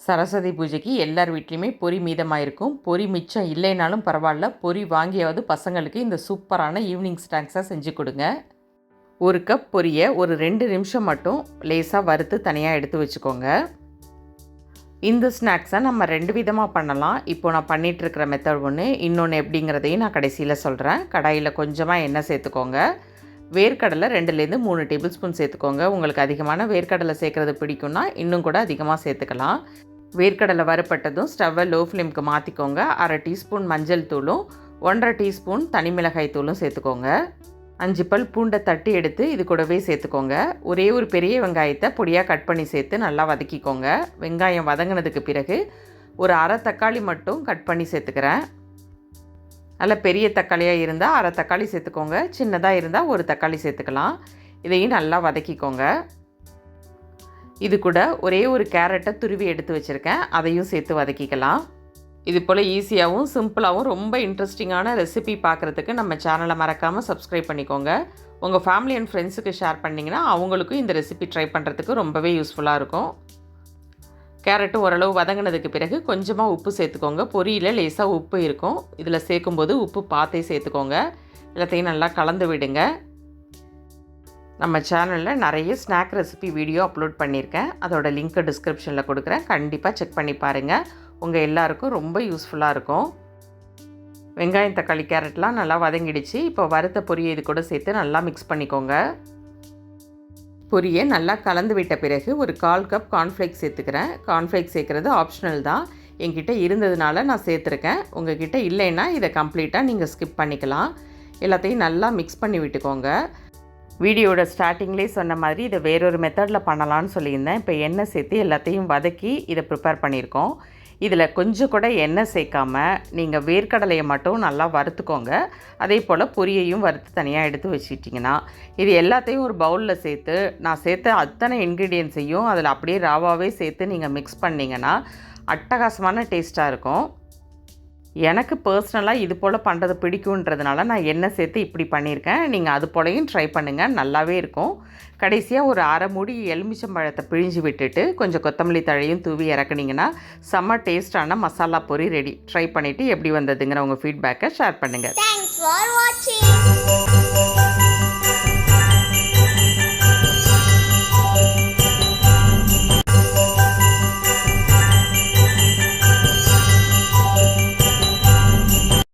சரஸ்வதி பூஜைக்கு எல்லார் வீட்லேயுமே பொரி மீதமாக இருக்கும். பொரி மிச்சம் இல்லைனாலும் பரவாயில்ல, பொரி வாங்கியாவது பசங்களுக்கு இந்த சூப்பரான ஈவினிங் ஸ்நாக்ஸாக செஞ்சு கொடுங்க. ஒரு கப் பொரியை ஒரு 2 நிமிஷம் மட்டும் லேசாக வறுத்து தனியாக எடுத்து வச்சுக்கோங்க. இந்த ஸ்நாக்ஸை நம்ம 2 விதமாக பண்ணலாம். இப்போ நான் பண்ணிகிட்ருக்கிற மெத்தட் ஒன்று, இன்னொன்று எப்படிங்கிறதையும் நான் கடைசியில் சொல்கிறேன். கடாயில் கொஞ்சமாக எண்ணெய் சேர்த்துக்கோங்க. வேர்க்கடலை 2லேருந்து 3 டேபிள் ஸ்பூன் சேர்த்துக்கோங்க. உங்களுக்கு அதிகமான வேர்க்கடலை சேர்க்குறது பிடிக்கும்னா இன்னும் கூட அதிகமாக சேர்த்துக்கலாம். வேர்க்கடலை வறுப்பட்டதும் ஸ்டவ்வை லோ ஃப்ளேமுக்கு மாற்றிக்கோங்க. 1/2 டீஸ்பூன் மஞ்சள் தூளும் 1/2 டீஸ்பூன் தனி மிளகாய் தூளும் சேர்த்துக்கோங்க. 5 பல் பூண்டை தட்டி எடுத்து இது கூடவே சேர்த்துக்கோங்க. ஒரே ஒரு பெரிய வெங்காயத்தை பொடியாக கட் பண்ணி சேர்த்து நல்லா வதக்கிக்கோங்க. வெங்காயம் வதங்கினதுக்கு பிறகு ஒரு 1/2 தக்காளி மட்டும் கட் பண்ணி சேர்த்துக்கிறேன். நல்ல பெரிய தக்காளியாக இருந்தால் 1/2 தக்காளி சேர்த்துக்கோங்க. சின்னதாக இருந்தால் 1 தக்காளி சேர்த்துக்கலாம். இதையும் நல்லா வதக்கிக்கோங்க. இது கூட ஒரே ஒரு கேரட்டை துருவி எடுத்து வச்சுருக்கேன், அதையும் சேர்த்து வதக்கிக்கலாம். இது போல் ஈஸியாகவும் சிம்பிளாகவும் ரொம்ப இன்ட்ரெஸ்டிங்கான ரெசிபி பார்க்குறதுக்கு நம்ம சேனலை மறக்காமல் சப்ஸ்கிரைப் பண்ணிக்கோங்க. உங்கள் ஃபேமிலி அண்ட் ஃப்ரெண்ட்ஸுக்கு ஷேர் பண்ணிங்கன்னா அவங்களுக்கும் இந்த ரெசிபி ட்ரை பண்ணுறதுக்கு ரொம்பவே யூஸ்ஃபுல்லாக இருக்கும். கேரட்டும் ஓரளவு வதங்கினதுக்கு பிறகு கொஞ்சமாக உப்பு சேர்த்துக்கோங்க. பொரியில் லேசாக உப்பு இருக்கும், இதில் சேர்க்கும்போது உப்பு பார்த்தே சேர்த்துக்கோங்க. எல்லாத்தையும் நல்லா கலந்து விடுங்க. நம்ம சேனலில் நிறைய ஸ்நாக் ரெசிபி வீடியோ அப்லோட் பண்ணியிருக்கேன், அதோட லிங்க்கை டிஸ்கிரிப்ஷனில் கொடுக்குறேன். கண்டிப்பாக செக் பண்ணி பாருங்கள், உங்கள் எல்லாருக்கும் ரொம்ப யூஸ்ஃபுல்லாக இருக்கும். வெங்காயம் தக்காளி கேரட்லாம் நல்லா வதங்கிடுச்சு. இப்போ வறுத்த பொரியை இது கூட சேர்த்து நல்லா மிக்ஸ் பண்ணிக்கோங்க. பொரியை நல்லா கலந்து விட்ட பிறகு ஒரு 1/4 கப் கார்ன்ஃப்ளேக்ஸ் சேர்த்துக்கிறேன். கார்ன்ஃப்ளேக்ஸ் சேர்க்குறது ஆப்ஷனல் தான், என்கிட்ட இருந்ததுனால நான் சேர்த்துருக்கேன். உங்கள் கிட்டே இல்லைன்னா இதை கம்ப்ளீட்டாக நீங்கள் ஸ்கிப் பண்ணிக்கலாம். எல்லாத்தையும் நல்லா மிக்ஸ் பண்ணி விட்டுக்கோங்க. வீடியோட ஸ்டார்டிங்லேயே சொன்ன மாதிரி இதை வேறொரு மெத்தடில் பண்ணலான்னு சொல்லியிருந்தேன். இப்போ எண்ணெய் சேர்த்து எல்லாத்தையும் வதக்கி இதை ப்ரிப்பேர் பண்ணியிருக்கோம். இதில் கொஞ்சம் கூட எண்ணெய் சேர்க்காமல் நீங்கள் வேர்க்கடலையை மட்டும் நல்லா வறுத்துக்கோங்க. அதே போல் பொரியையும் வறுத்து தனியாக எடுத்து வச்சுட்டிங்கன்னா இது எல்லாத்தையும் ஒரு பவுலில் சேர்த்து நான் சேர்த்த அத்தனை இன்க்ரீடியன்ஸையும் அதில் அப்படியே ராவாகவே சேர்த்து நீங்கள் மிக்ஸ் பண்ணிங்கன்னா அட்டகாசமான டேஸ்ட்டாக இருக்கும். எனக்கு பர்சனலாக இது போல் பண்ணுறது பிடிக்குன்றதுனால நான் எண்ணெய் சேர்த்து இப்படி பண்ணியிருக்கேன். நீங்கள் அது போலையும் ட்ரை பண்ணுங்கள், நல்லாவே இருக்கும். கடைசியாக ஒரு 1/2 மூடி எலுமிச்சம்பழத்தை பிழிஞ்சு விட்டுட்டு கொஞ்சம் கொத்தமல்லி தழையும் தூவி இறக்குனீங்கன்னா செம்ம டேஸ்டான மசாலா பொரி ரெடி. ட்ரை பண்ணிவிட்டு எப்படி வந்ததுங்கிற உங்கள் ஃபீட்பேக்கை ஷேர் பண்ணுங்கள்.